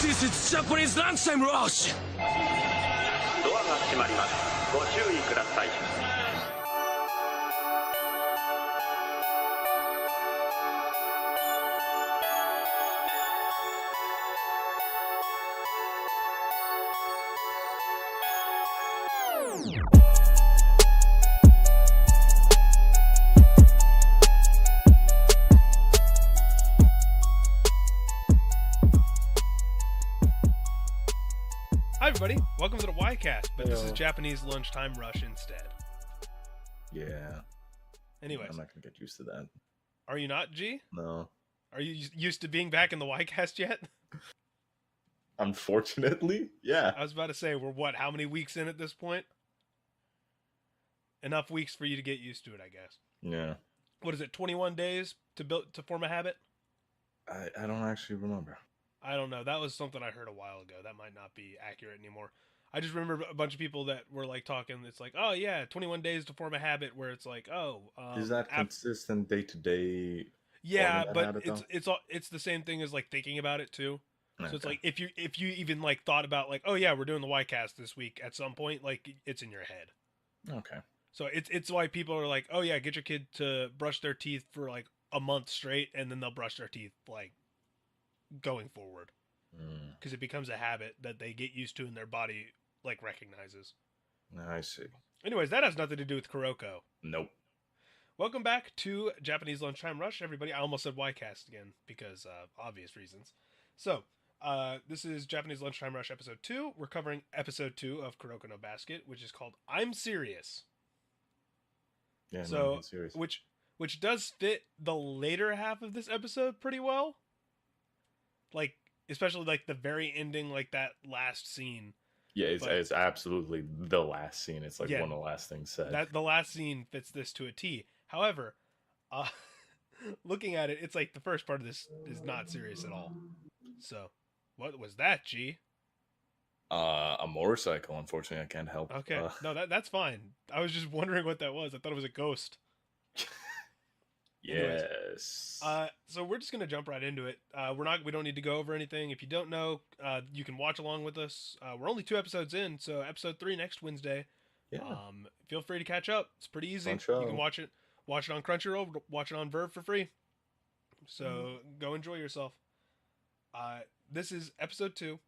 This is Japanese Lunchtime Rush! ドアが閉まります。ご注意ください。Hi everybody, welcome to the YCast, but this is Japanese Lunchtime Rush instead. Yeah. Anyways, I'm not gonna get used to that. are you not, G? No. Are you used to being back in the YCast yet? Unfortunately, yeah. I was about to say, we're what, how many weeks in at this point? Enough weeks for you to get used to it, I guess. Yeah. What is it, 21 days to form a habit? I don't actually remember. I don't know. That was something I heard a while ago. That might not be accurate anymore. I just remember a bunch of people that were like talking. It's like, oh yeah, 21 days to form a habit. Where it's like, oh, is that consistent day to day? Yeah, but it's the same thing as like thinking about it too. Okay. So it's like if you even like thought about like, oh yeah, we're doing the YCast this week at some point, like it's in your head. Okay. So it's why people are like, oh yeah, get your kid to brush their teeth for like a month straight, and then they'll brush their teeth like going forward, because it becomes a habit that they get used to and their body like recognizes. I see. Anyways, that has nothing to do with Kuroko. Nope. Welcome back to Japanese Lunchtime Rush, everybody. I almost said YCast again because obvious reasons. So this is Japanese Lunchtime Rush episode 2. We're covering episode 2 of Kuroko no Basket, which is called I'm Serious. Yeah, so no, I'm serious. which does fit the later half of this episode pretty well. Like, especially like the very ending, like that last scene. Yeah, it's absolutely the last scene. It's like one of the last things said. That the last scene fits this to a T. However, looking at it, it's like the first part of this is not serious at all. So, what was that, G? A motorcycle. Unfortunately, I can't help. Okay, no, that's fine. I was just wondering what that was. I thought it was a ghost. Yes. Anyways, so we're just gonna jump right into it. We don't need to go over anything. If you don't know, you can watch along with us. We're only 2 episodes in, so episode 3 next Wednesday. Yeah. Feel free to catch up. It's pretty easy. You can watch it on Crunchyroll, watch it on Verve for free. So go enjoy yourself. This is episode 2.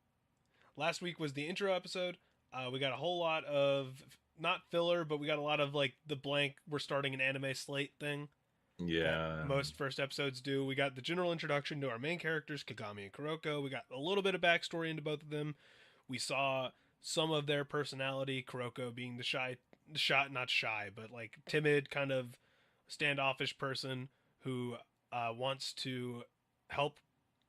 Last week was the intro episode. We got a whole lot of not filler, but we got a lot of like the blank. We're starting an anime slate thing. Yeah. Most first episodes do. We got the general introduction to our main characters, Kagami and Kuroko. We got a little bit of backstory into both of them. We saw some of their personality, Kuroko being not shy, but like timid, kind of standoffish person who wants to help.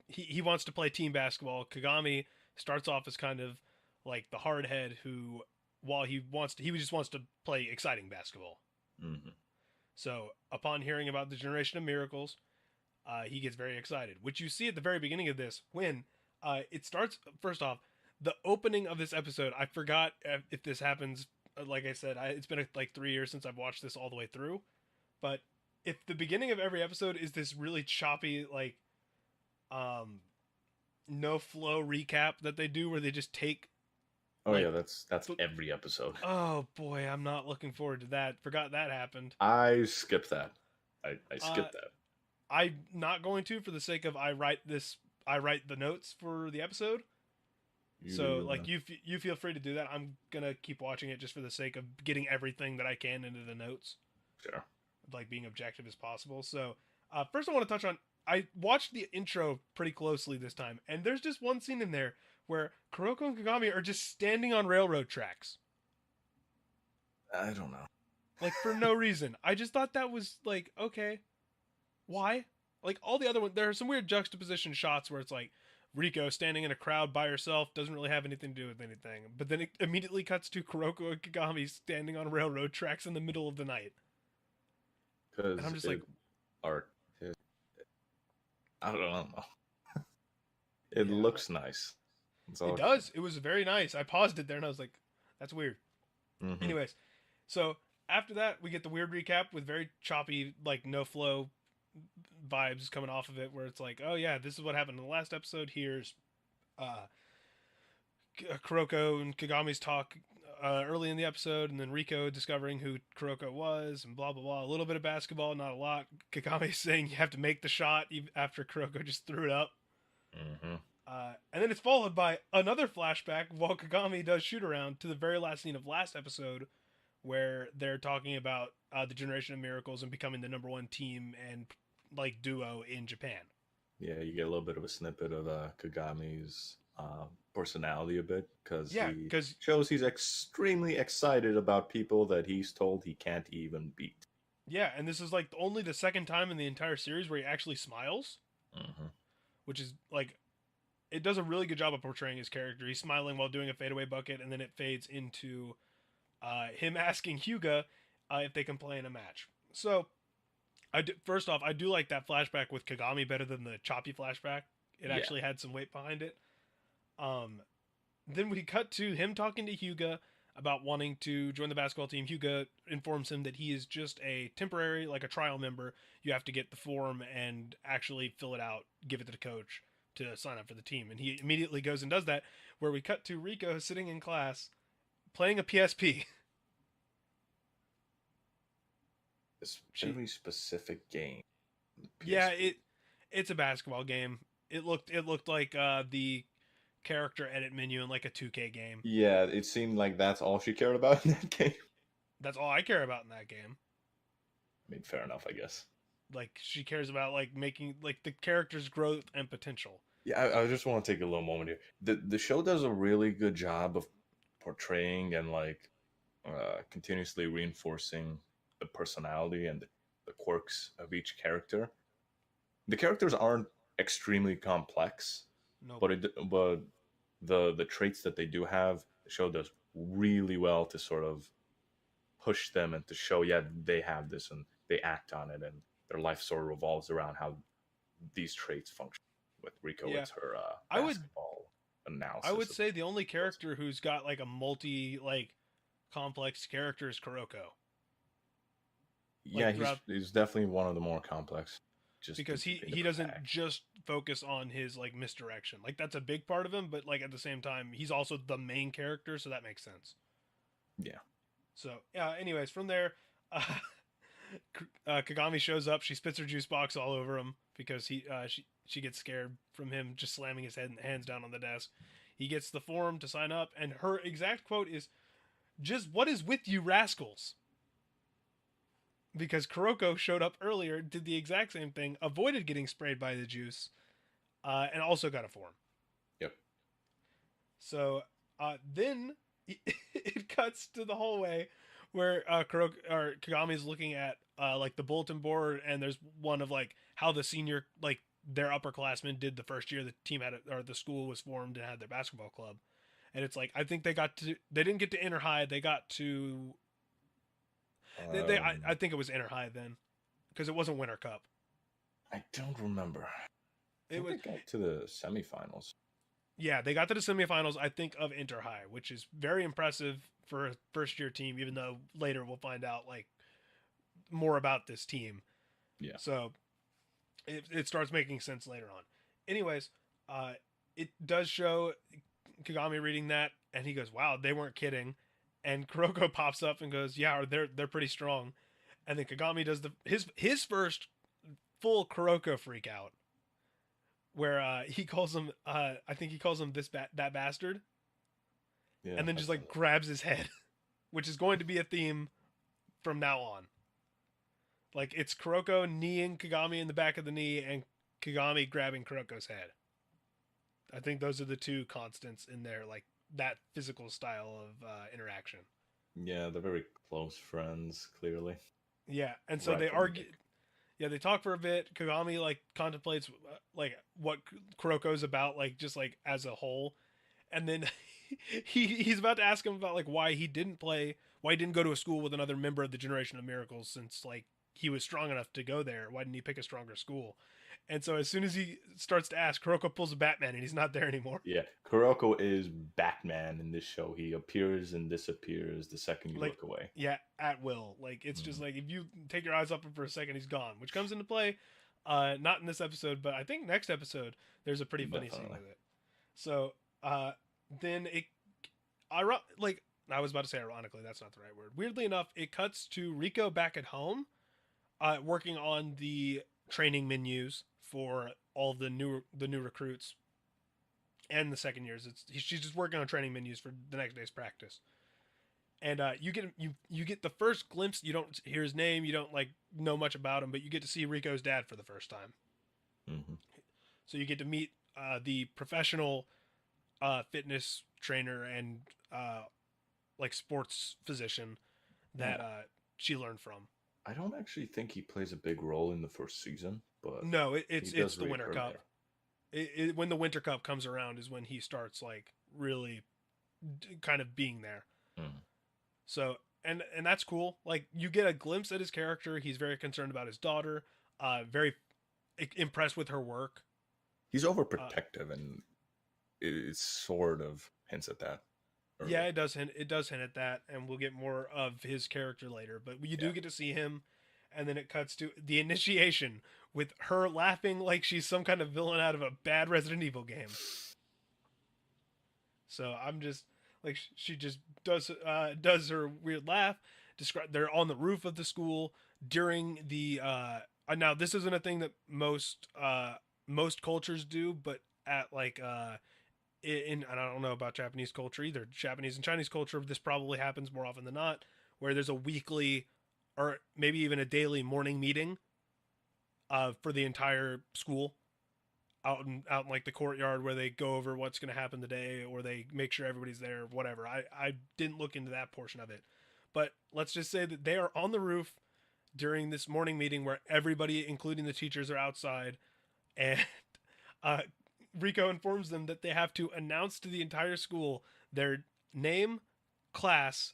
He wants to play team basketball. Kagami starts off as kind of like the hard head who, while he just wants to play exciting basketball. Mm-hmm. So, upon hearing about the Generation of Miracles, he gets very excited, which you see at the very beginning of this, when it starts. First off, the opening of this episode, I forgot if this happens, like I said, it's been like 3 years since I've watched this all the way through, but if the beginning of every episode is this really choppy, like, no flow recap that they do, where they just take... Oh, like, yeah, that's every episode. Oh, boy, I'm not looking forward to that. Forgot that happened. I skipped that. I skipped that. I'm not going to, for the sake of I write the notes for the episode. So, like, you feel free to do that. I'm going to keep watching it just for the sake of getting everything that I can into the notes. Sure. Like, being objective as possible. So, first I want to touch on... I watched the intro pretty closely this time, and there's just one scene in there where Kuroko and Kagami are just standing on railroad tracks. I don't know. Like, for no reason. I just thought that was, like, okay. Why? Like, all the other ones, there are some weird juxtaposition shots where it's like, Riko standing in a crowd by herself, doesn't really have anything to do with anything. But then it immediately cuts to Kuroko and Kagami standing on railroad tracks in the middle of the night. Because I'm just like... I don't know. It looks nice. It does. It was very nice. I paused it there and I was like, that's weird. Mm-hmm. Anyways, so after that, we get the weird recap with very choppy, like, no flow vibes coming off of it, where it's like, oh yeah, this is what happened in the last episode. Here's Kuroko and Kagami's talk early in the episode, and then Riko discovering who Kuroko was, and blah blah blah. A little bit of basketball, not a lot. Kagami saying you have to make the shot even after Kuroko just threw it up. Mm-hmm. And then it's followed by another flashback while Kagami does shoot around to the very last scene of last episode, where they're talking about the Generation of Miracles and becoming the number one team and like duo in Japan. Yeah, you get a little bit of a snippet of Kagami's personality a bit, because he shows he's extremely excited about people that he's told he can't even beat. Yeah, and this is like only the second time in the entire series where he actually smiles, which is like, it does a really good job of portraying his character. He's smiling while doing a fadeaway bucket, and then it fades into him asking Hyuga if they can play in a match. So, first off, I do like that flashback with Kagami better than the choppy flashback. It actually had some weight behind it. Then we cut to him talking to Hyuga about wanting to join the basketball team. Hyuga informs him that he is just a temporary, like a trial member. You have to get the form and actually fill it out, give it to the coach to sign up for the team. And he immediately goes and does that, where we cut to Riko sitting in class playing a PSP. It's a very specific game. Yeah, it's a basketball game. It looked like the character edit menu in like a 2K game. Yeah, it seemed like that's all she cared about in that game. That's all I care about in that game. I mean, fair enough, I guess. Like, she cares about like making like the character's growth and potential. Yeah, I just want to take a little moment here. The show does a really good job of portraying and like continuously reinforcing the personality and the quirks of each character. The characters aren't extremely complex, but the traits that they do have, the show does really well to sort of push them and to show, they have this and they act on it, and their life sort of revolves around how these traits function. With Riko, it's her basketball analysis. I would say the only character who's got like a multi like complex character is Kuroko. Yeah, he's definitely one of the more complex. Just because he doesn't just focus on his like misdirection. Like, that's a big part of him, but like at the same time, he's also the main character, so that makes sense. Yeah. So anyways, from there, Kagami shows up. She spits her juice box all over him because she gets scared from him just slamming his head and hands down on the desk. He gets the form to sign up, and her exact quote is, "Just what is with you rascals?" Because Kuroko showed up earlier, did the exact same thing, avoided getting sprayed by the juice, and also got a form. Yep. So then it cuts to the hallway where Kagami's looking at like the bulletin board, and there's one of like how the senior, like their upperclassmen did the first year the team had or the school was formed and had their basketball club, and it's like, I think they didn't get to inter high, they got to. I think it was inter high then, because it wasn't Winter Cup. I don't remember. They got to the semifinals. Yeah, they got to the semifinals, I think, of inter high, which is very impressive for a first year team, even though later we'll find out like more about this team. Yeah. So it starts making sense later on. Anyways, it does show Kagami reading that, and he goes, "Wow, they weren't kidding." And Kuroko pops up and goes, "Yeah, they're pretty strong." And then Kagami does his first full Kuroko freak out, where he calls him, I think he calls him that bastard, and then just like grabs his head, which is going to be a theme from now on. Like, it's Kuroko kneeing Kagami in the back of the knee, and Kagami grabbing Kuroko's head. I think those are the two constants in there, like that physical style of interaction. Yeah, they're very close friends, clearly. Yeah, and so they argue. Yeah, they talk for a bit. Kagami like contemplates like what Kuroko's about, like just like as a whole, and then he's about to ask him about like why he didn't go to a school with another member of the Generation of Miracles, since like he was strong enough to go there. Why didn't he pick a stronger school? And so as soon as he starts to ask, Kuroko pulls a Batman, and he's not there anymore. Yeah, Kuroko is Batman in this show. He appears and disappears the second you look away. Yeah, at will. Like, it's just like, if you take your eyes off him for a second, he's gone, which comes into play not in this episode, but I think next episode there's a pretty funny scene with it. So then like I was about to say ironically, that's not the right word. Weirdly enough, it cuts to Riko back at home, working on the training menus for all the new recruits and the second years. She's just working on training menus for the next day's practice. And you get the first glimpse. You don't hear his name. You don't like know much about him, but you get to see Rico's dad for the first time. Mm-hmm. So you get to meet the professional fitness trainer and like sports physician that she learned from. I don't actually think he plays a big role in the first season, but no, it's the Winter Cup. There. When the Winter Cup comes around is when he starts like really kind of being there. Mm. So and that's cool. Like you get a glimpse at his character. He's very concerned about his daughter. Very impressed with her work. He's overprotective, and it sort of hints at that. Early. Yeah, it does hint at that, and we'll get more of his character later. But you do get to see him, and then it cuts to the initiation with her laughing like she's some kind of villain out of a bad Resident Evil game. So I'm just like she just does her weird laugh. They're on the roof of the school during the now this isn't a thing that most cultures do, but at like and I don't know about Japanese culture either. Japanese and Chinese culture, this probably happens more often than not, where there's a weekly or maybe even a daily morning meeting for the entire school out in like the courtyard where they go over what's going to happen today, or they make sure everybody's there, whatever. I didn't look into that portion of it, but let's just say that they are on the roof during this morning meeting where everybody, including the teachers, are outside, and Riko informs them that they have to announce to the entire school their name, class,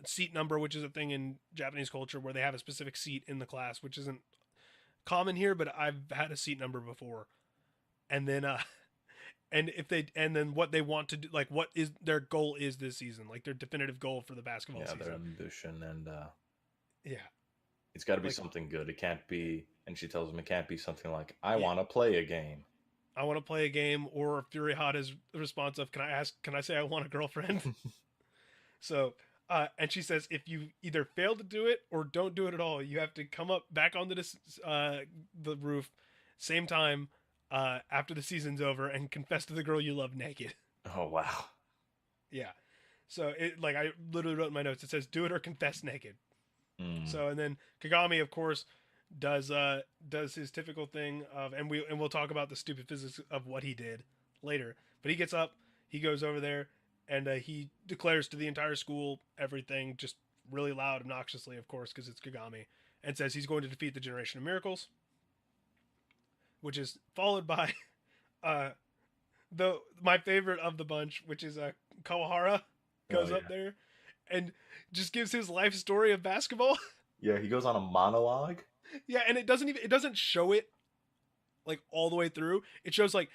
seat number, which is a thing in Japanese culture where they have a specific seat in the class, which isn't common here, but I've had a seat number before. And then and then what they want to do, like what is their goal is this season, like their definitive goal for the basketball season. Their ambition, and yeah, it's got to be like, something good. It can't be, and she tells him it can't be something like I want to play a game. I want to play a game, or Furuhata's response of, can I say I want a girlfriend? So, and she says, if you either fail to do it or don't do it at all, you have to come up back onto this, the roof, same time, after the season's over, and confess to the girl you love naked. Oh, wow. Yeah. So it, like, I literally wrote in my notes, it says, do it or confess naked. So, and then Kagami, of course, does his typical thing of, and we'll talk about the stupid physics of what he did later, but he gets up, he goes over there, and he declares to the entire school everything, just really loud, obnoxiously, of course, because it's Kagami, and says he's going to defeat the Generation of Miracles, which is followed by my favorite of the bunch, which is Kawahara goes up there and just gives his life story of basketball. Yeah, he goes on a monologue. Yeah, and it doesn't show it like all the way through. It shows like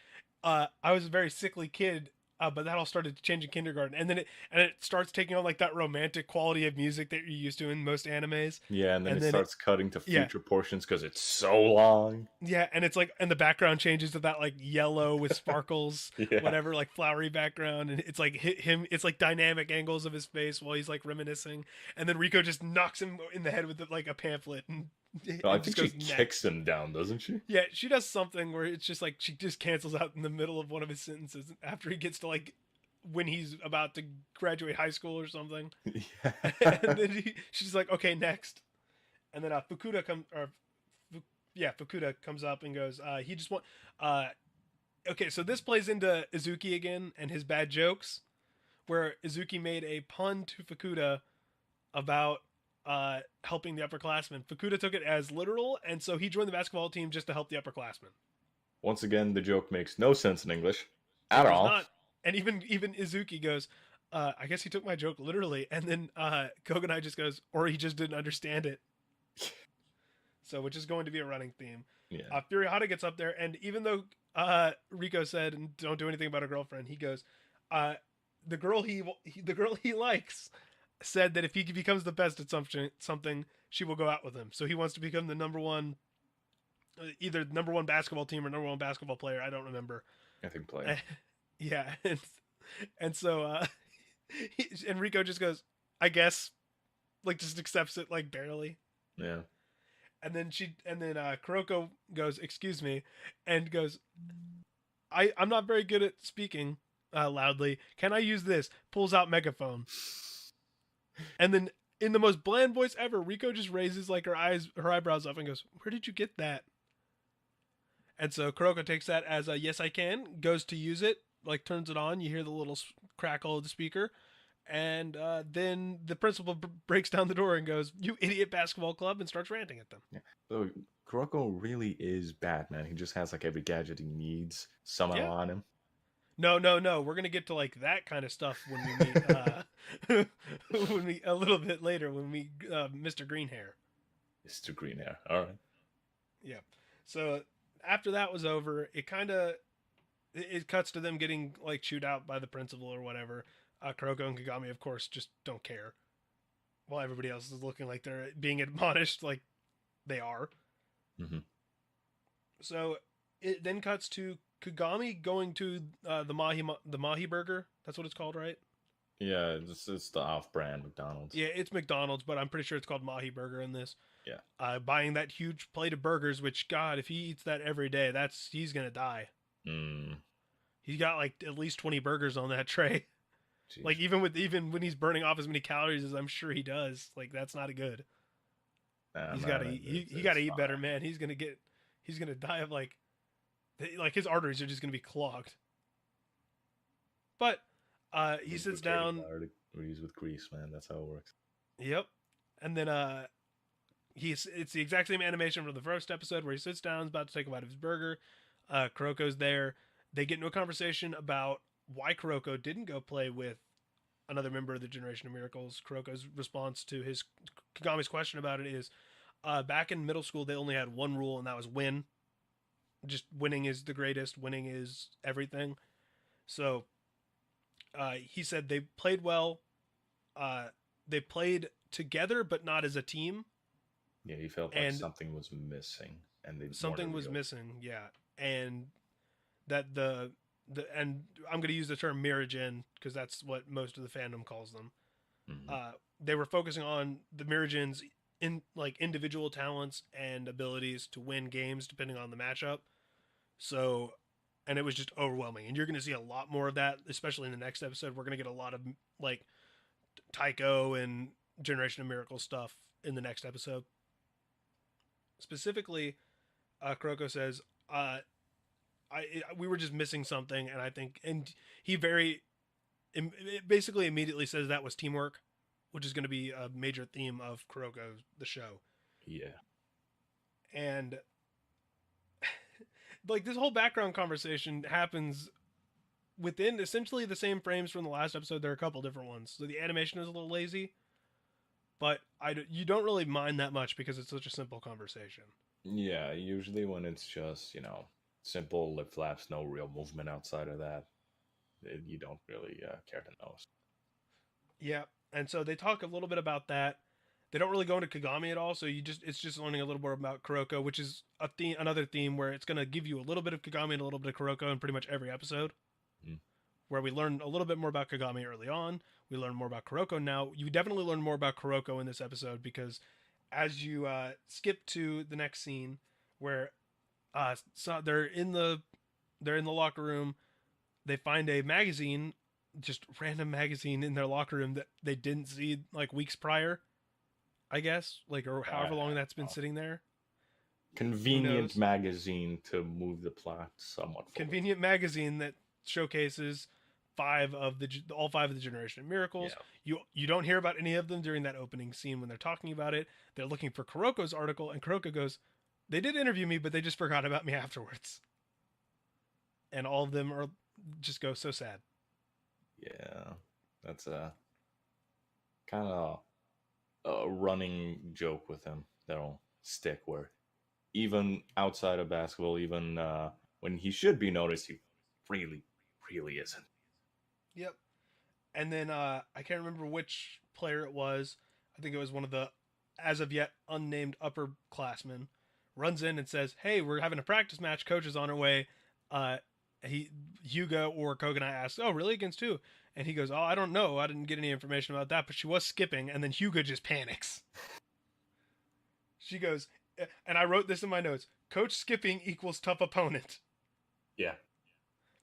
I was a very sickly kid, but that all started to change in kindergarten, and then it starts taking on like that romantic quality of music that you're used to in most animes. Yeah, and then it starts cutting to future portions because it's so long. Yeah, and it's like, and the background changes to that like yellow with sparkles, whatever, like flowery background, and it's like it's like dynamic angles of his face while he's like reminiscing, and then Riko just knocks him in the head with like a pamphlet, and I think she kicks him down, doesn't she? Yeah, she does something where it's just like she just cancels out in the middle of one of his sentences after he gets to like when he's about to graduate high school or something. Yeah. And then she's like, okay, next. And then Fukuda comes up and goes, he just want okay, so this plays into Izuki again and his bad jokes, where Izuki made a pun to Fukuda about helping the upperclassmen. Fukuda took it as literal, and so he joined the basketball team just to help the upperclassmen. Once again, the joke makes no sense in English at all. Not. And even Izuki goes, I guess he took my joke literally, and then Koganai just goes, or he just didn't understand it. So, which is going to be a running theme. Yeah. Furuhata gets up there, and even though Riko said, and don't do anything about a girlfriend, he goes, the girl he likes said that if he becomes the best at something, she will go out with him. So he wants to become the number one, either number one basketball team or number one basketball player. I don't remember. I think player. Yeah, and so and Rico just goes, I guess, like just accepts it like barely. Yeah. And then Kuroko goes, excuse me, and goes, I'm not very good at speaking loudly. Can I use this? Pulls out megaphone. And then in the most bland voice ever, Rico just raises like her eyebrows up and goes, "Where did you get that?" And so Kuroko takes that as a yes I can, goes to use it, like turns it on, you hear the little crackle of the speaker, and then the principal breaks down the door and goes, "You idiot basketball club," and starts ranting at them. Yeah. So Kuroko really is bad, man. He just has like every gadget he needs somehow Yeah. on him. No. We're gonna get to like that kind of stuff when we meet when we a little bit later when we Mr. Greenhair. Mr. Green Hair. All right. Yeah. So after that was over, it cuts to them getting like chewed out by the principal or whatever. Kuroko and Kagami, of course, just don't care, while everybody else is looking like they're being admonished, like they are. Mm-hmm. So it then cuts to Kagami going to the Mahi Burger. That's what it's called, right? Yeah, it's the off-brand McDonald's. Yeah, it's McDonald's, but I'm pretty sure it's called Mahi Burger in this. Yeah. Buying that huge plate of burgers, which God, if he eats that every day, he's gonna die. Mm. He's got like at least 20 burgers on that tray. Jeez. Like even when he's burning off as many calories as I'm sure he does, like that's not good. He's got to he got to eat better, man. He's gonna die of like his arteries are just gonna be clogged. But he sits down. Arteries with grease, man. That's how it works. Yep. And then it's the exact same animation from the first episode where he sits down, is about to take a bite of his burger. Kuroko's there. They get into a conversation about why Kuroko didn't go play with another member of the Generation of Miracles. Kuroko's response to Kagami's question about it is, back in middle school, they only had one rule, and that was win. Just winning is the greatest. Winning is everything. So he said they played well. They played together, but not as a team. Yeah, he felt like something was missing, and something was missing. Yeah, and that and I'm going to use the term Mirajin because that's what most of the fandom calls them. Mm-hmm. They were focusing on the Mirajin's individual talents and abilities to win games depending on the matchup. So, and it was just overwhelming. And you're going to see a lot more of that, especially in the next episode. We're going to get a lot of like Taiko and Generation of Miracles stuff in the next episode. Specifically, Kuroko says, we were just missing something, and I think, and he basically immediately says that was teamwork, which is going to be a major theme of Kuroko, the show. Yeah. And like this whole background conversation happens within essentially the same frames from the last episode. There are a couple different ones, so the animation is a little lazy, but you don't really mind that much because it's such a simple conversation. Yeah, usually when it's just, simple lip flaps, no real movement outside of that, you don't really care to know. Yeah, and so they talk a little bit about that. They don't really go into Kagami at all, so it's just learning a little more about Kuroko, which is another theme where it's going to give you a little bit of Kagami and a little bit of Kuroko in pretty much every episode. Mm. Where we learn a little bit more about Kagami early on, we learn more about Kuroko now. You definitely learn more about Kuroko in this episode because as you skip to the next scene where so they're in the locker room, they find a magazine, just random magazine in their locker room that they didn't see like weeks prior, I guess, like, or however long that's been sitting there. Convenient magazine to move the plot somewhat forward. Convenient magazine that showcases all five of the Generation of Miracles. Yeah. You don't hear about any of them during that opening scene when they're talking about it. They're looking for Kuroko's article, and Kuroko goes, "They did interview me, but they just forgot about me afterwards." And all of them just go so sad. Yeah, that's a kind of a running joke with him that'll stick, where even outside of basketball, even when he should be noticed, he really isn't. Yep. And then I can't remember which player it was. I think it was one of the as of yet unnamed upperclassmen runs in and says, "Hey, we're having a practice match. Coach is on her way. Hyuga or Koganai asks, "Oh, really? Against who?" And he goes, "Oh, I don't know. I didn't get any information about that, but she was skipping." And then Hyuga just panics. She goes, and I wrote this in my notes: Coach skipping equals tough opponent. Yeah.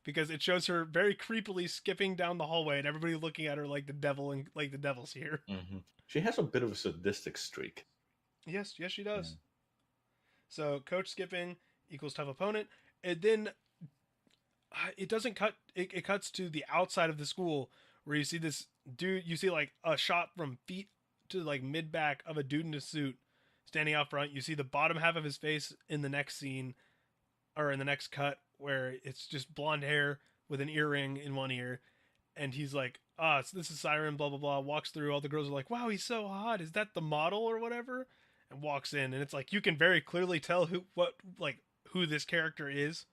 Because it shows her very creepily skipping down the hallway and everybody looking at her like the devil and like the devil's here. Mm-hmm. She has a bit of a sadistic streak. Yes, she does. Yeah. So coach skipping equals tough opponent. And then it doesn't cut. It cuts to the outside of the school where you see this dude. You see like a shot from feet to like mid back of a dude in a suit standing out front. You see the bottom half of his face in the next scene, or in the next cut, where it's just blonde hair with an earring in one ear, and he's like, so this is Siren, blah blah blah. Walks through. All the girls are like, wow, he's so hot. Is that the model or whatever? And walks in, and it's like you can very clearly tell who this character is,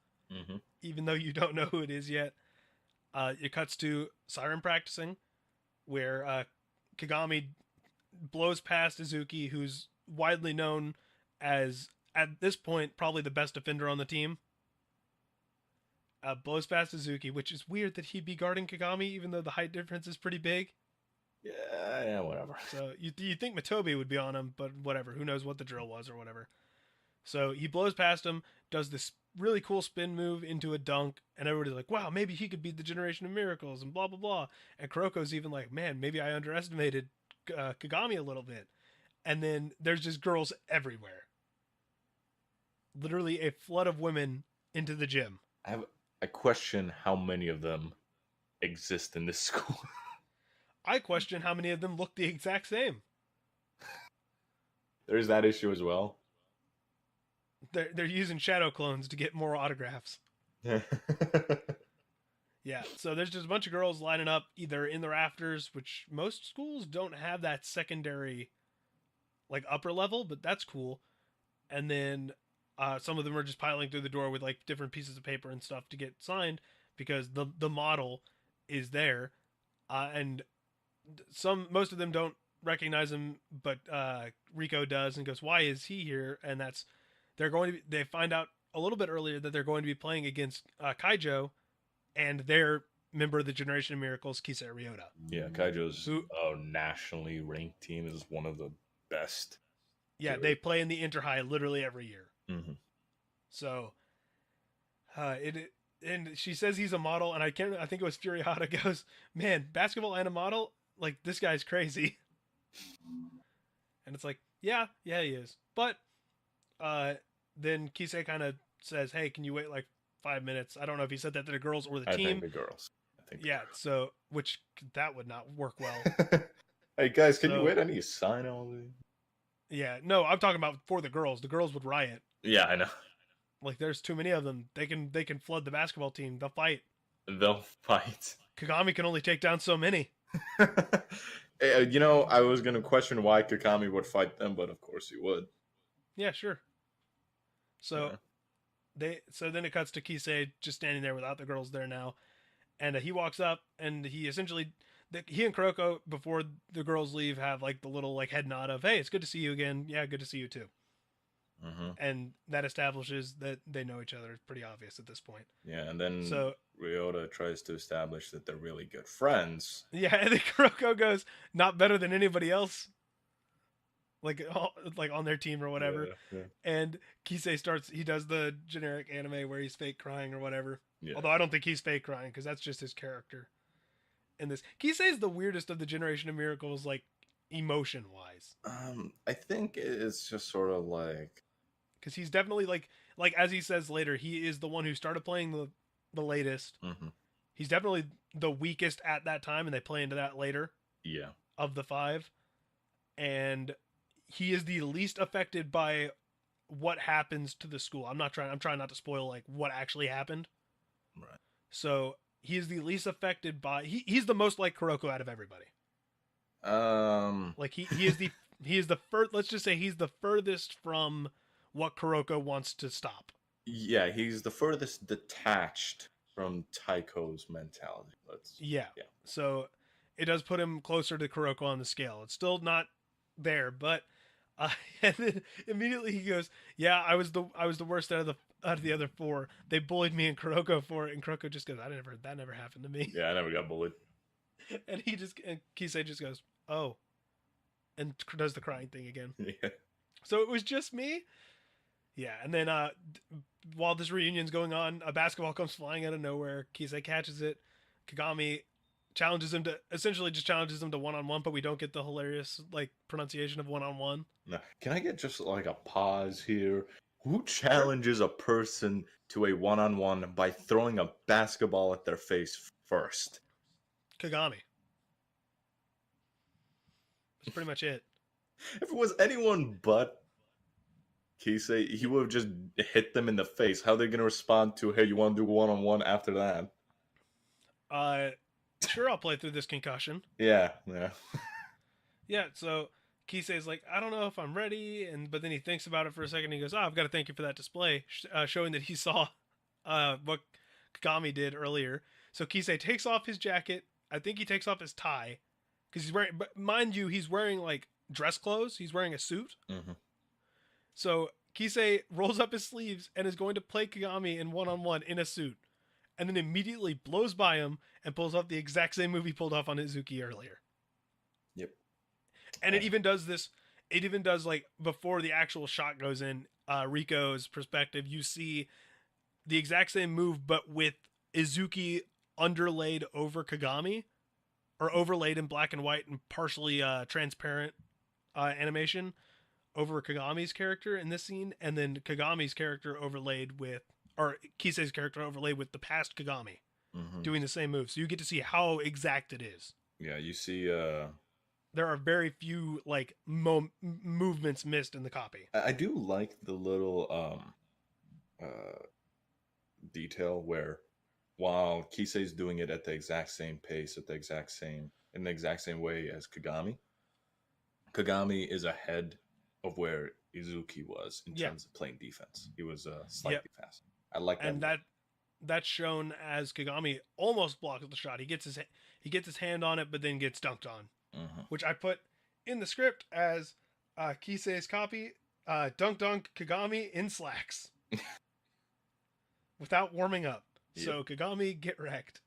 even though you don't know who it is yet. It cuts to Siren practicing, where Kagami blows past Izuki, who's widely known as, at this point, probably the best defender on the team. Blows past Izuki, which is weird that he'd be guarding Kagami, even though the height difference is pretty big. Yeah, whatever. So you think Matobi would be on him, but whatever. Who knows what the drill was or whatever. So he blows past him, does this really cool spin move into a dunk, and everybody's like, wow, maybe he could beat the Generation of Miracles, and blah, blah, blah. And Kuroko's even like, man, maybe I underestimated Kagami a little bit. And then there's just girls everywhere. Literally a flood of women into the gym. I question how many of them exist in this school. I question how many of them look the exact same. There's that issue as well. They're using shadow clones to get more autographs. Yeah, so there's just a bunch of girls lining up either in the rafters, which most schools don't have that secondary, like, upper level, but that's cool. And then some of them are just piling through the door with like different pieces of paper and stuff to get signed because the model is there, and most of them don't recognize him, but Rico does and goes, "Why is he here?" And they find out a little bit earlier that they're going to be playing against Kaijo and their member of the Generation of Miracles, Kise Ryota. Yeah, Kaijo's nationally ranked team is one of the best. Yeah, they play in the Inter-High literally every year. Mm-hmm. So, and she says he's a model, and I think it was Furihata goes, "Man, basketball and a model? Like, this guy's crazy." And it's like, yeah, he is. But then Kise kind of says, "Hey, can you wait like 5 minutes?" I don't know if he said that to the girls or the team. I think the girls. So which that would not work well. Hey guys, can you wait? I need to sign all these. Yeah, no, I'm talking about for the girls. The girls would riot. Yeah, I know. Like, there's too many of them. They can flood the basketball team. They'll fight. Kagami can only take down so many. I was gonna question why Kagami would fight them, but of course he would. Yeah, sure. So then it cuts to Kise just standing there without the girls there now, and he walks up and he essentially he and Kuroko, before the girls leave, have like the little like head nod of, "Hey, it's good to see you again. Yeah, good to see you too." Mm-hmm. And that establishes that they know each other. It's pretty obvious at this point. Yeah, and then Ryota tries to establish that they're really good friends. Yeah, and then Kuroko goes, "Not better than anybody else." Like on their team or whatever. Yeah. And Kise he does the generic anime where he's fake crying or whatever. Yeah. Although I don't think he's fake crying because that's just his character. In this, Kise is the weirdest of the Generation of Miracles, like emotion wise. I think it's just sort of like, because he's definitely like as he says later, he is the one who started playing the latest. Mm-hmm. He's definitely the weakest at that time, and they play into that later. Yeah. Of the 5, and he is the least affected by what happens to the school. I'm trying not to spoil like what actually happened. Right. So he is the least affected by. He's the most like Kuroko out of everybody. Like he is the first. Let's just say he's the furthest from what Kuroko wants to stop. Yeah, he's the furthest detached from Taiko's mentality. Yeah. So it does put him closer to Kuroko on the scale. It's still not there, but and then immediately he goes, "Yeah, I was the worst out out of the other 4, they bullied me and Kuroko for it, and Kuroko just goes, that never happened to me. Yeah, I never got bullied. And Kise just goes, oh, and does the crying thing again. Yeah. So it was just me? Yeah, and then while this reunion's going on, a basketball comes flying out of nowhere. Kise catches it. Kagami essentially just challenges him to one-on-one, but we don't get the hilarious pronunciation of one-on-one. No. Can I get just a pause here? Who challenges a person to a one-on-one by throwing a basketball at their face first? Kagami. That's pretty much it. If it was anyone but Kise, he would have just hit them in the face. How are they going to respond to, hey, you want to do one-on-one after that? Sure, I'll play through this concussion. Yeah. Yeah, so Kise's like, I don't know if I'm ready, but then he thinks about it for a second, and he goes, I've got to thank you for that display, showing that he saw what Kagami did earlier. So Kise takes off his jacket. I think he takes off his tie, because he's wearing, but mind you, he's wearing dress clothes. He's wearing a suit. Mm-hmm. So Kise rolls up his sleeves and is going to play Kagami in one-on-one in a suit, and then immediately blows by him and pulls off the exact same move he pulled off on Izuki earlier. Yep. And it even does this. It even does before the actual shot goes in, Riko's perspective, you see the exact same move, but with Izuki underlaid over Kagami, or overlaid in black and white and partially transparent animation over Kagami's character in this scene, and then Kagami's character overlaid with, or Kise's character overlaid with the past Kagami doing the same move. So you get to see how exact it is. Yeah, you see. There are very few movements missed in the copy. I do like the little detail where, while Kise's doing it at the exact same pace, in the exact same way as Kagami, Kagami is ahead of where Izuki was in terms of playing defense. He was slightly faster. I like that. And that's shown as Kagami almost blocks the shot. He gets his hand on it, but then gets dunked on, which I put in the script as Kise's copy, dunked on Kagami in slacks without warming up. Yep. So Kagami, get wrecked.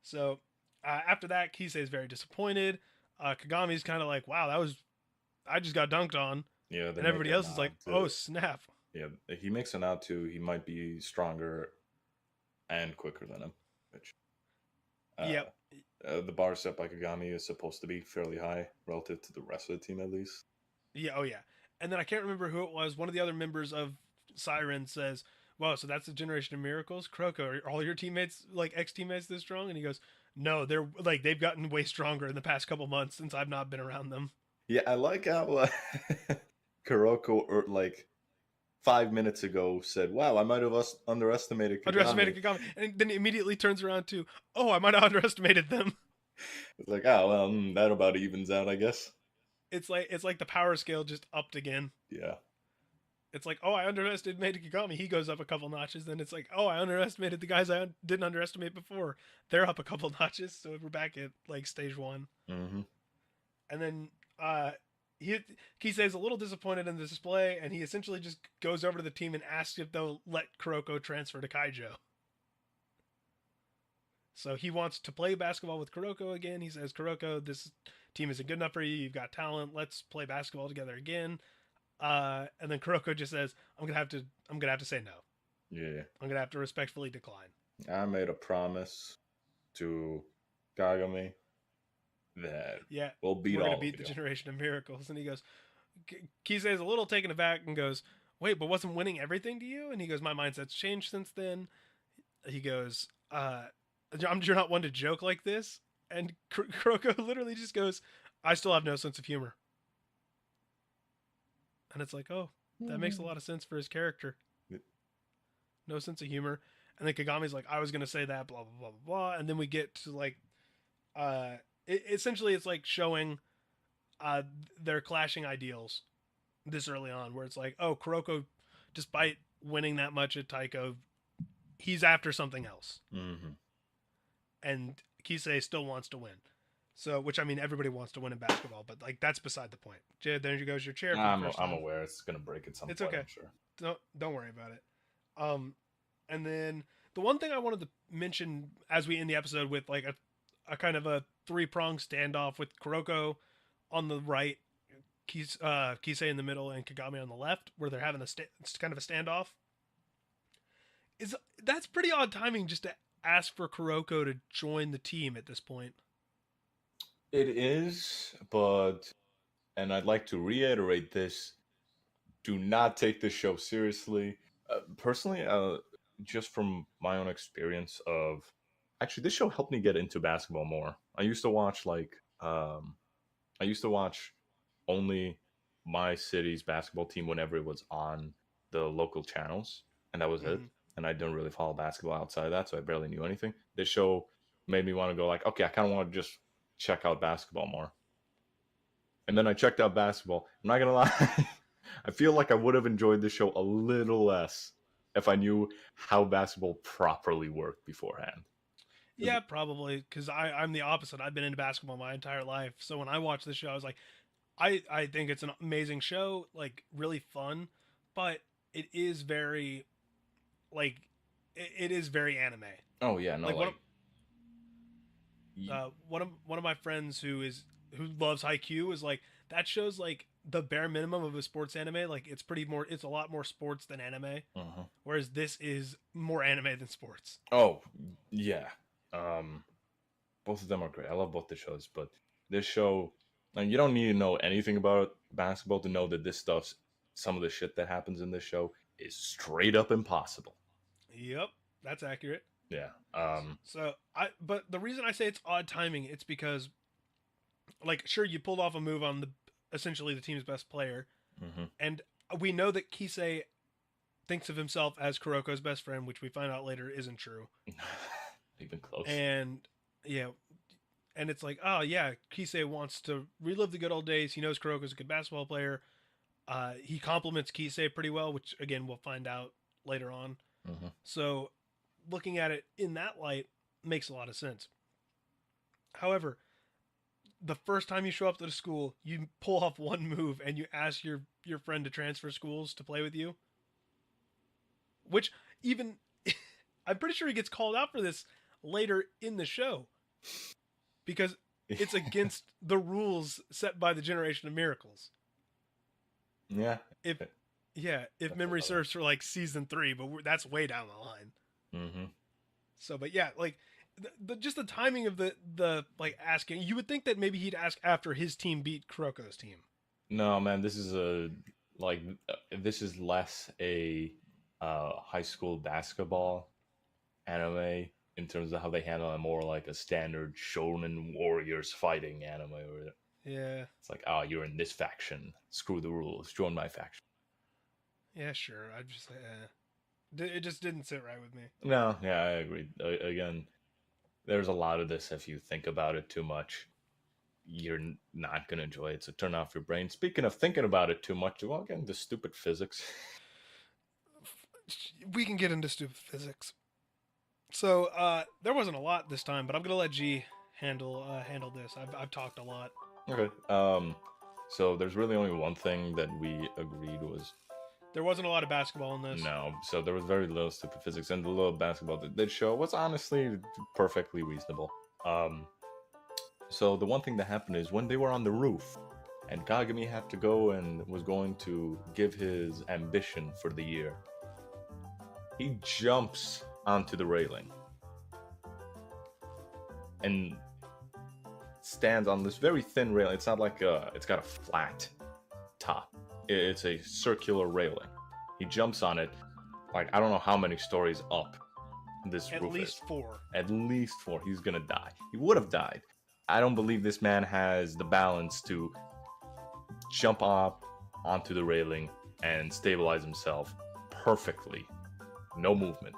So after that, Kise is very disappointed. Kagami's kind of like, wow, I just got dunked on. Yeah, and everybody else is like, oh, snap. Yeah, he makes it out to he might be stronger and quicker than him. Which, the bar set by Kagami is supposed to be fairly high relative to the rest of the team, at least. Yeah, oh yeah. And then I can't remember who it was. One of the other members of Siren says, "Wow, so that's the generation of miracles, Kuroko. Are all your teammates, ex-teammates, this strong?" And he goes, "No, they're they've gotten way stronger in the past couple months since I've not been around them." Yeah, I like how Kuroko 5 minutes ago said, "Wow, I might have underestimated Kagami," and then immediately turns around to, "Oh, I might have underestimated them." It's like, oh well, that about evens out, I guess. It's like the power scale just upped again. Yeah. It's like, oh, I underestimated Kagami. He goes up a couple notches. Then it's like, oh, I underestimated the guys I didn't underestimate before. They're up a couple notches. So we're back at stage 1. And then Kise's a little disappointed in the display, and he essentially just goes over to the team and asks if they'll let Kuroko transfer to Kaijo. So he wants to play basketball with Kuroko again. He says, "Kuroko, this team isn't good enough for you. You've got talent. Let's play basketball together again." And then Kuroko just says, "I'm gonna have to say no. Yeah, I'm gonna have to respectfully decline. I made a promise to Kagami that we'll beat we're all gonna beat the generation of miracles." And he goes, Kise is a little taken aback and goes, "Wait, but wasn't winning everything to you?" And he goes, "My mindset's changed since then." He goes, "You're not one to joke like this." And Kuroko literally just goes, "I still have no sense of humor." And it's like, oh, that makes a lot of sense for his character. No sense of humor. And then Kagami's like, "I was going to say that, blah, blah, blah, blah, blah." And then we get to essentially it's like showing their clashing ideals this early on, where it's like, oh, Kuroko, despite winning that much at Taiko, he's after something else. And Kise still wants to win. So, which, I mean, everybody wants to win in basketball, but that's beside the point. There goes your chair. I'm aware it's going to break at some point. It's okay. I'm sure. don't worry about it. And then the one thing I wanted to mention as we end the episode with like a kind of a 3-pronged standoff with Kuroko on the right, Kise in the middle, and Kagami on the left, where they're having it's kind of a standoff. That's pretty odd timing just to ask for Kuroko to join the team at this point. It is, and I'd like to reiterate this: do not take this show seriously. Personally, just from my own experience of, actually, this show helped me get into basketball more. I used to watch only my city's basketball team whenever it was on the local channels, and that was it. And I didn't really follow basketball outside of that, so I barely knew anything. This show made me want to go like, okay, I kind of want to just check out basketball more. And then I checked out basketball. I'm not gonna lie, I feel like I would have enjoyed this show a little less if I knew how basketball properly worked beforehand. Yeah, probably, because I'm the opposite. I've been into basketball my entire life, so when I watched this show, I was like, I think it's an amazing show, like really fun, but it is very, like, it is very anime. Oh yeah, no, like one of my friends who loves Haikyuu is like, that show's like the bare minimum of a sports anime. Like it's a lot more sports than anime. Whereas this is more anime than sports. Oh yeah. Both of them are great. I love both the shows, but this show, and you don't need to know anything about basketball to know that some of the shit that happens in this show is straight up impossible. Yep, that's accurate. Yeah. But the reason I say it's odd timing, it's because, like, sure, you pulled off a move on essentially the team's best player, and we know that Kise thinks of himself as Kuroko's best friend, which we find out later isn't true. Even close. And yeah, and it's like, oh yeah, Kise wants to relive the good old days. He knows Kuroko's a good basketball player. He compliments Kise pretty well, which again we'll find out later on. So looking at it in that light makes a lot of sense. However, the first time you show up to the school, you pull off one move and you ask your friend to transfer schools to play with you, which even I'm pretty sure he gets called out for this later in the show because it's against the rules set by the Generation of Miracles. Yeah. If memory serves, for like season 3, but that's way down the line. So, but yeah, like just the timing of the like asking, you would think that maybe he'd ask after his team beat Kuroko's team. No, man, this is less a high school basketball anime in terms of how they handle it, more like a standard shonen warriors fighting anime. Yeah. It's like, oh, you're in this faction. Screw the rules. Join my faction. Yeah, sure. I just it just didn't sit right with me. No, yeah, I agree. Again, there's a lot of this. If you think about it too much, you're not gonna enjoy it. So turn off your brain. Speaking of thinking about it too much, we'll get into stupid physics. We can get into stupid physics. So there wasn't a lot this time, but I'm gonna let G handle this. I've talked a lot. Okay. So there's really only one thing that we agreed was there wasn't a lot of basketball in this. No, so there was very little stupid physics, and the little basketball that did show was honestly perfectly reasonable. So the one thing that happened is when they were on the roof, and Kagami had to go and was going to give his ambition for the year, he jumps onto the railing and stands on this very thin railing. It's not like it's got a flat top. It's a circular railing. He jumps on it, like I don't know how many stories up this roof is. At least 4. At least 4. He's gonna die. He would have died. I don't believe this man has the balance to jump up onto the railing and stabilize himself perfectly. No movement.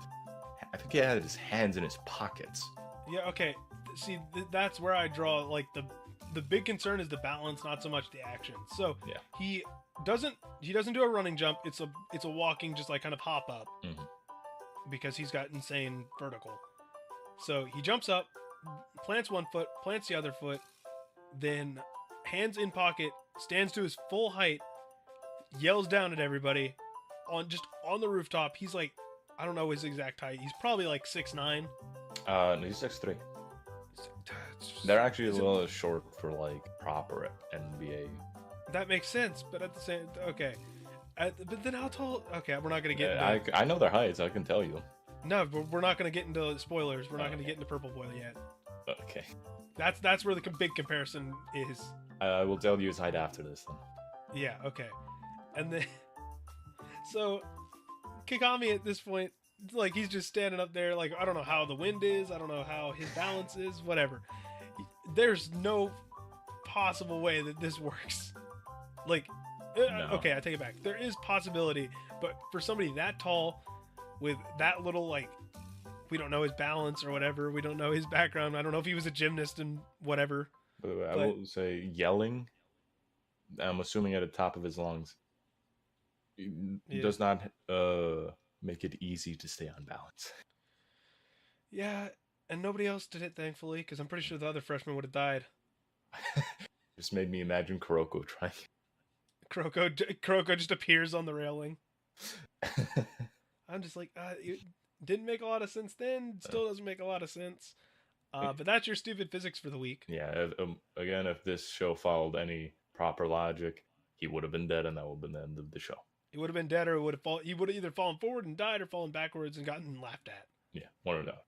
I think he had his hands in his pockets. Yeah, okay. See, that's where I draw, like, the big concern is the balance, not so much the action. So, yeah. He doesn't do a running jump. It's a walking, just like kind of hop up. Because he's got insane vertical. So, he jumps up, plants one foot, plants the other foot, then hands in pocket, stands to his full height, yells down at everybody, on the rooftop. He's like, I don't know his exact height. He's probably like 6'9". No, he's 6'3". They're actually a little short for like proper NBA. That makes sense, but at the same, okay. But then how tall? Okay, we're not gonna get into. I know their heights. I can tell you. No, but we're not gonna get into spoilers. We're not gonna get into Purple Boy yet. Okay. That's where the big comparison is. I will tell you his height after this then. Yeah. Okay. And then, so Kagami at this point, like he's just standing up there, like I don't know how the wind is. I don't know how his balance is. Whatever. There's no possible way that this works. Like, No. okay, I take it back. There is possibility, but for somebody that tall, with that little, like, we don't know his balance or whatever. We don't know his background. I don't know if he was a gymnast and whatever. By the way, I will say yelling, I'm assuming at the top of his lungs, does not make it easy to stay on balance. Yeah, and nobody else did it, thankfully, because I'm pretty sure the other freshman would have died. Just made me imagine Kuroko trying. Kuroko just appears on the railing. I'm just like, it didn't make a lot of sense then. Still doesn't make a lot of sense. But that's your stupid physics for the week. Yeah, again, if this show followed any proper logic, he would have been dead, and that would have been the end of the show. He would have been dead, or he would have either fallen forward and died, or fallen backwards and gotten laughed at. Yeah, one or the other.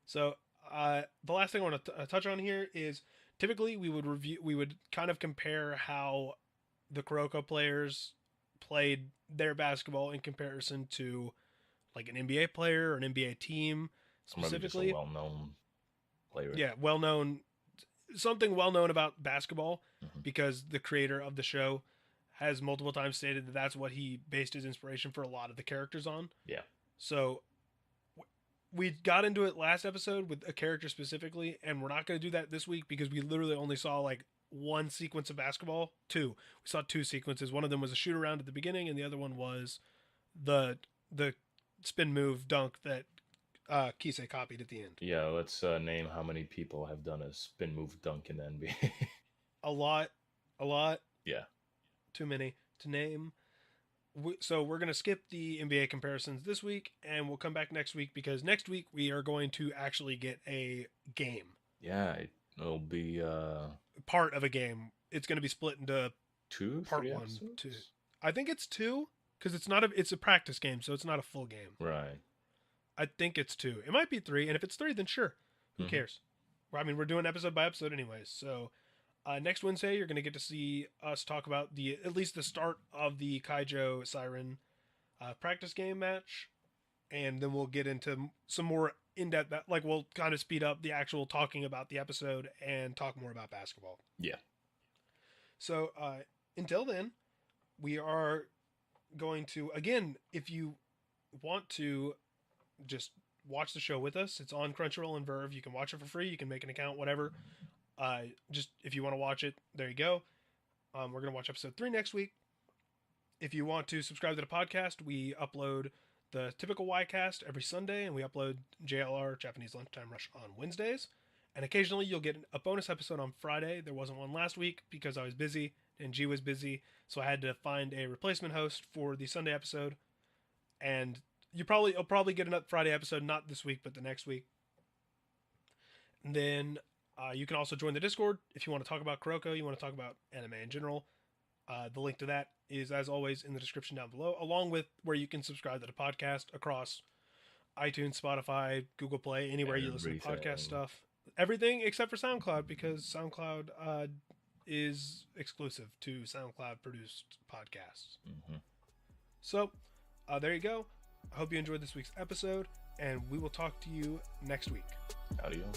So, the last thing I want to touch on here is typically we would kind of compare how the Kuroko players played their basketball in comparison to like an NBA player or an NBA team specifically. Maybe just a well-known player. Yeah, something well-known about basketball, because the creator of the show has multiple times stated that that's what he based his inspiration for a lot of the characters on. Yeah. So we got into it last episode with a character specifically, and we're not going to do that this week because we literally only saw like one sequence of basketball. We saw two sequences. One of them was a shoot around at the beginning, and the other one was the spin move dunk that Kise copied at the end. Yeah, let's name how many people have done a spin move dunk in the NBA. A lot. Yeah. Too many to name. So we're going to skip the NBA comparisons this week, and we'll come back next week, because next week we are going to actually get a game. Yeah, it'll be part of a game. It's going to be split into part 1, episodes? 2. I think it's 2, because it's a practice game, so it's not a full game. Right. I think it's 2. It might be 3, and if it's 3, then sure. Who cares? I mean, we're doing episode by episode anyways, so next Wednesday, you're going to get to see us talk about at least the start of the Kaijo Siren practice game match, and then we'll get into some more in-depth, like we'll kind of speed up the actual talking about the episode and talk more about basketball. Yeah. So until then, we are going to, again, if you want to just watch the show with us, it's on Crunchyroll and Verve. You can watch it for free. You can make an account, whatever. Just if you want to watch it, there you go. We're going to watch episode 3 next week. If you want to subscribe to the podcast, we upload the typical YCast every Sunday, and we upload JLR, Japanese Lunchtime Rush, on Wednesdays. And occasionally you'll get a bonus episode on Friday. There wasn't one last week because I was busy and G was busy, so I had to find a replacement host for the Sunday episode. And you'll probably get a Friday episode, not this week, but the next week. And then you can also join the Discord if you want to talk about Kuroko, you want to talk about anime in general. The link to that is, as always, in the description down below, along with where you can subscribe to the podcast across iTunes, Spotify, Google Play, anywhere you listen to podcast stuff. Everything except for SoundCloud, because SoundCloud is exclusive to SoundCloud-produced podcasts. So, there you go. I hope you enjoyed this week's episode, and we will talk to you next week. Adios.